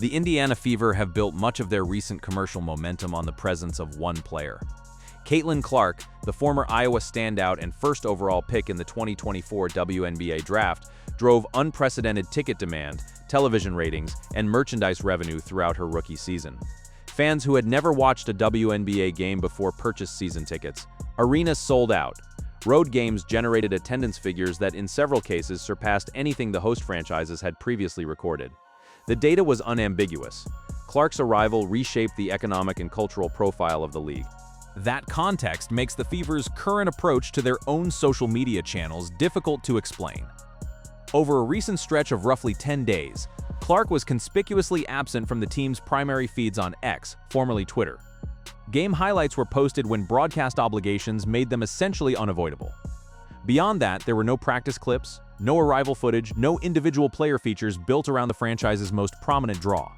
The Indiana Fever have built much of their recent commercial momentum on the presence of one player. Caitlin Clark, the former Iowa standout and first overall pick in the 2024 WNBA draft, drove unprecedented ticket demand, television ratings, and merchandise revenue throughout her rookie season. Fans who had never watched a WNBA game before purchased season tickets. Arenas sold out. Road games generated attendance figures that in several cases surpassed anything the host franchises had previously recorded. The data was unambiguous. Clark's arrival reshaped the economic and cultural profile of the league. That context makes the Fever's current approach to their own social media channels difficult to explain. Over a recent stretch of roughly 10 days, Clark was conspicuously absent from the team's primary feeds on X, formerly Twitter. Game highlights were posted when broadcast obligations made them essentially unavoidable. Beyond that, there were no practice clips, no arrival footage, no individual player features built around the franchise's most prominent draw.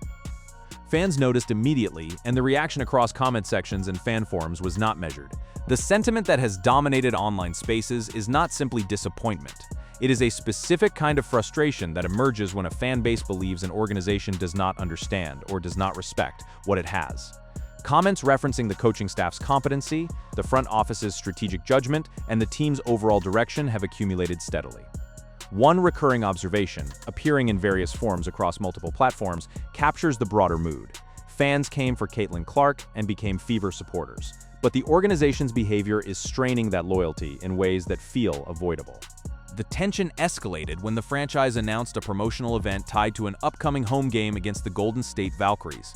Fans noticed immediately, and the reaction across comment sections and fan forums was not measured. The sentiment that has dominated online spaces is not simply disappointment. It is a specific kind of frustration that emerges when a fan base believes an organization does not understand or does not respect what it has. Comments referencing the coaching staff's competency, the front office's strategic judgment, and the team's overall direction have accumulated steadily. One recurring observation, appearing in various forms across multiple platforms, captures the broader mood. Fans came for Caitlin Clark and became Fever supporters, but the organization's behavior is straining that loyalty in ways that feel avoidable. The tension escalated when the franchise announced a promotional event tied to an upcoming home game against the Golden State Valkyries.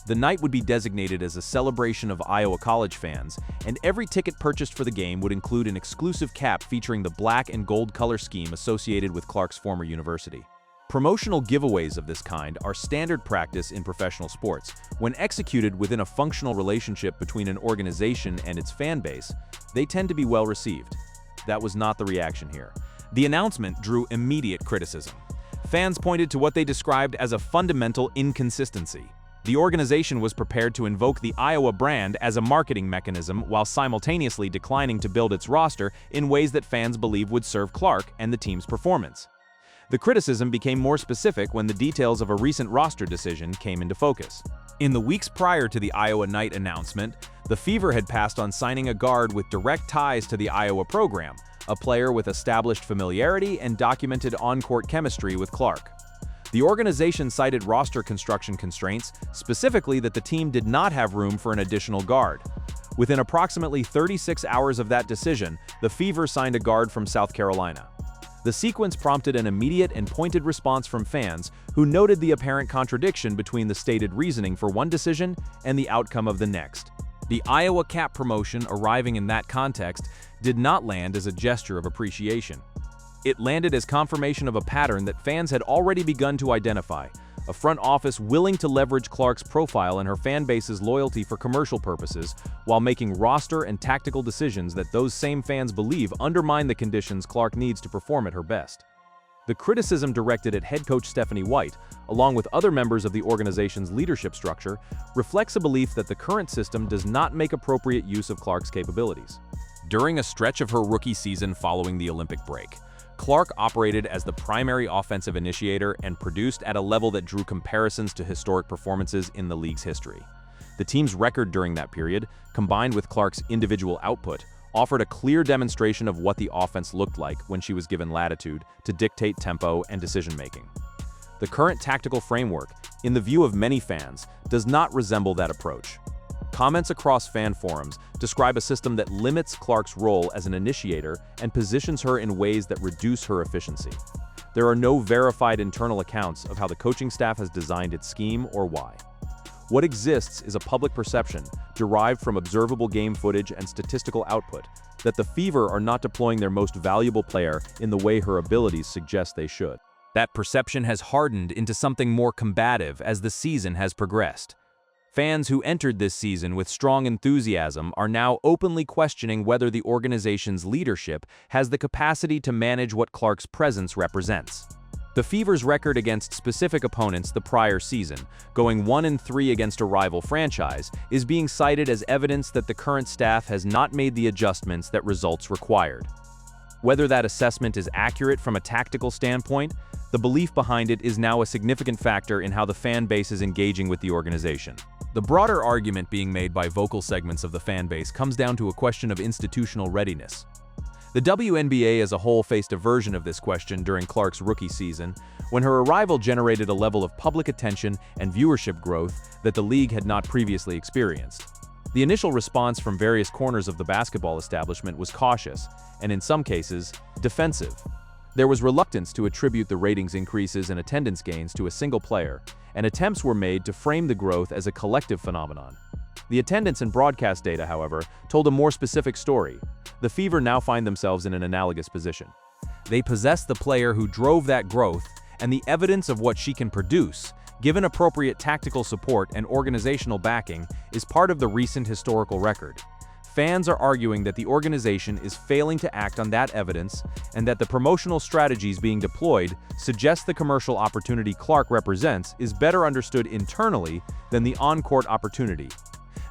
The night would be designated as a celebration of Iowa College fans, and every ticket purchased for the game would include an exclusive cap featuring the black and gold color scheme associated with Clark's former university. Promotional giveaways of this kind are standard practice in professional sports. When executed within a functional relationship between an organization and its fan base, they tend to be well received. That was not the reaction here. The announcement drew immediate criticism. Fans pointed to what they described as a fundamental inconsistency. The organization was prepared to invoke the Iowa brand as a marketing mechanism while simultaneously declining to build its roster in ways that fans believe would serve Clark and the team's performance. The criticism became more specific when the details of a recent roster decision came into focus. In the weeks prior to the Iowa night announcement, the Fever had passed on signing a guard with direct ties to the Iowa program, a player with established familiarity and documented on-court chemistry with Clark. The organization cited roster construction constraints, specifically that the team did not have room for an additional guard. Within approximately 36 hours of that decision, the Fever signed a guard from South Carolina. The sequence prompted an immediate and pointed response from fans who noted the apparent contradiction between the stated reasoning for one decision and the outcome of the next. The Iowa cap promotion arriving in that context did not land as a gesture of appreciation. It landed as confirmation of a pattern that fans had already begun to identify, a front office willing to leverage Clark's profile and her fan base's loyalty for commercial purposes while making roster and tactical decisions that those same fans believe undermine the conditions Clark needs to perform at her best. The criticism directed at head coach Stephanie White, along with other members of the organization's leadership structure, reflects a belief that the current system does not make appropriate use of Clark's capabilities. During a stretch of her rookie season following the Olympic break, Clark operated as the primary offensive initiator and produced at a level that drew comparisons to historic performances in the league's history. The team's record during that period, combined with Clark's individual output, offered a clear demonstration of what the offense looked like when she was given latitude to dictate tempo and decision-making. The current tactical framework, in the view of many fans, does not resemble that approach. Comments across fan forums describe a system that limits Clark's role as an initiator and positions her in ways that reduce her efficiency. There are no verified internal accounts of how the coaching staff has designed its scheme or why. What exists is a public perception, derived from observable game footage and statistical output, that the Fever are not deploying their most valuable player in the way her abilities suggest they should. That perception has hardened into something more combative as the season has progressed. Fans who entered this season with strong enthusiasm are now openly questioning whether the organization's leadership has the capacity to manage what Clark's presence represents. The Fever's record against specific opponents the prior season, going 1-3 against a rival franchise, is being cited as evidence that the current staff has not made the adjustments that results required. Whether that assessment is accurate from a tactical standpoint, the belief behind it is now a significant factor in how the fan base is engaging with the organization. The broader argument being made by vocal segments of the fan base comes down to a question of institutional readiness. The WNBA as a whole faced a version of this question during Clark's rookie season, when her arrival generated a level of public attention and viewership growth that the league had not previously experienced. The initial response from various corners of the basketball establishment was cautious, and in some cases, defensive. There was reluctance to attribute the ratings increases and attendance gains to a single player, and attempts were made to frame the growth as a collective phenomenon. The attendance and broadcast data, however, told a more specific story. The Fever now find themselves in an analogous position. They possess the player who drove that growth and the evidence of what she can produce, given appropriate tactical support and organizational backing, is part of the recent historical record. Fans are arguing that the organization is failing to act on that evidence and that the promotional strategies being deployed suggest the commercial opportunity Clark represents is better understood internally than the on-court opportunity.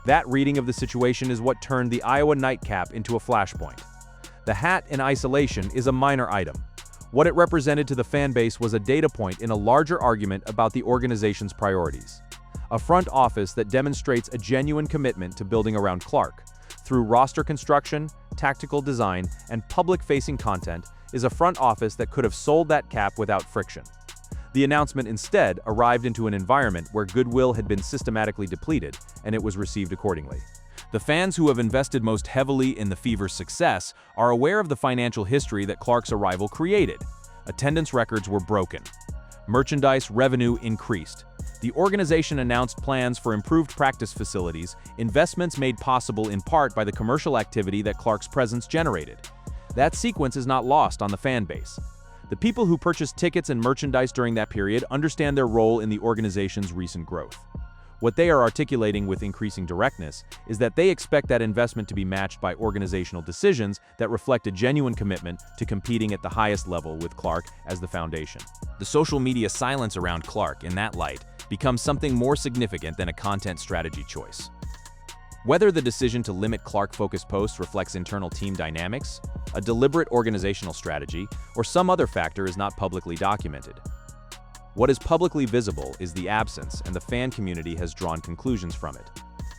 That reading of the situation is what turned the Iowa nightcap into a flashpoint. The hat in isolation is a minor item. What it represented to the fan base was a data point in a larger argument about the organization's priorities. A front office that demonstrates a genuine commitment to building around Clark, through roster construction, tactical design, and public-facing content, is a front office that could have sold that cap without friction. The announcement instead arrived into an environment where goodwill had been systematically depleted, and it was received accordingly. The fans who have invested most heavily in the Fever's success are aware of the financial history that Clark's arrival created. Attendance records were broken. Merchandise revenue increased. The organization announced plans for improved practice facilities, investments made possible in part by the commercial activity that Clark's presence generated. That sequence is not lost on the fan base. The people who purchased tickets and merchandise during that period understand their role in the organization's recent growth. What they are articulating with increasing directness is that they expect that investment to be matched by organizational decisions that reflect a genuine commitment to competing at the highest level with Clark as the foundation. The social media silence around Clark, in that light, becomes something more significant than a content strategy choice. Whether the decision to limit Clark-focused posts reflects internal team dynamics, a deliberate organizational strategy, or some other factor is not publicly documented. What is publicly visible is the absence, and the fan community has drawn conclusions from it.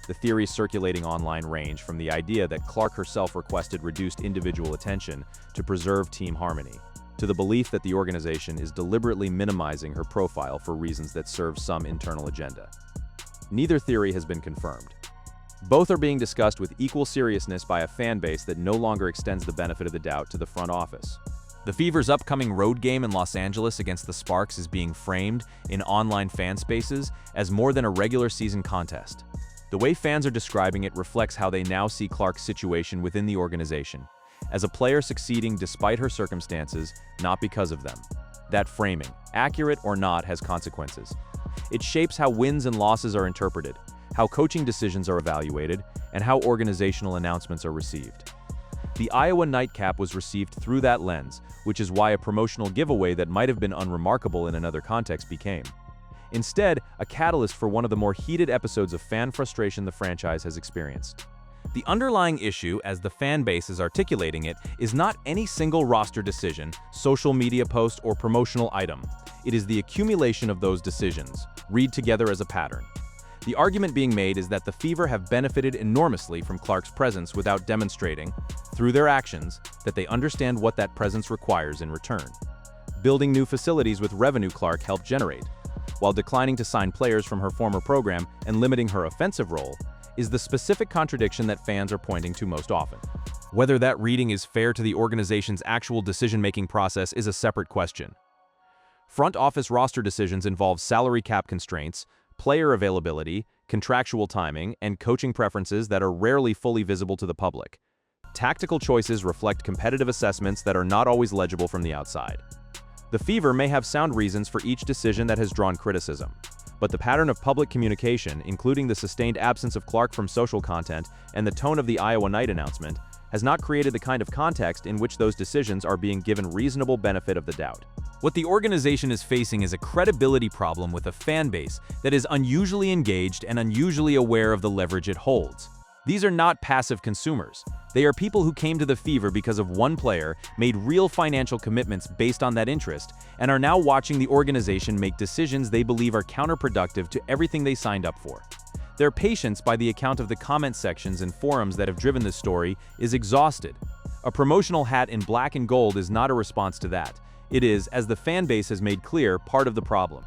The theories circulating online range from the idea that Clark herself requested reduced individual attention to preserve team harmony, to the belief that the organization is deliberately minimizing her profile for reasons that serve some internal agenda. Neither theory has been confirmed. Both are being discussed with equal seriousness by a fan base that no longer extends the benefit of the doubt to the front office. The Fever's upcoming road game in Los Angeles against the Sparks is being framed in online fan spaces as more than a regular season contest. The way fans are describing it reflects how they now see Clark's situation within the organization, as a player succeeding despite her circumstances, not because of them. That framing, accurate or not, has consequences. It shapes how wins and losses are interpreted, how coaching decisions are evaluated, and how organizational announcements are received. The Iowa nightcap was received through that lens, which is why a promotional giveaway that might have been unremarkable in another context became, instead, a catalyst for one of the more heated episodes of fan frustration the franchise has experienced. The underlying issue, as the fan base is articulating it, is not any single roster decision, social media post, or promotional item. It is the accumulation of those decisions, read together as a pattern. The argument being made is that the Fever have benefited enormously from Clark's presence without demonstrating, through their actions, that they understand what that presence requires in return. Building new facilities with revenue Clark helped generate, while declining to sign players from her former program and limiting her offensive role, is the specific contradiction that fans are pointing to most often. Whether that reading is fair to the organization's actual decision-making process is a separate question. Front office roster decisions involve salary cap constraints, player availability, contractual timing, and coaching preferences that are rarely fully visible to the public. Tactical choices reflect competitive assessments that are not always legible from the outside. The Fever may have sound reasons for each decision that has drawn criticism, but the pattern of public communication, including the sustained absence of Clark from social content and the tone of the Iowa night announcement, has not created the kind of context in which those decisions are being given reasonable benefit of the doubt. What the organization is facing is a credibility problem with a fan base that is unusually engaged and unusually aware of the leverage it holds. These are not passive consumers. They are people who came to the Fever because of one player, made real financial commitments based on that interest, and are now watching the organization make decisions they believe are counterproductive to everything they signed up for. Their patience, by the account of the comment sections and forums that have driven this story, is exhausted. A promotional hat in black and gold is not a response to that. It is, as the fan base has made clear, part of the problem.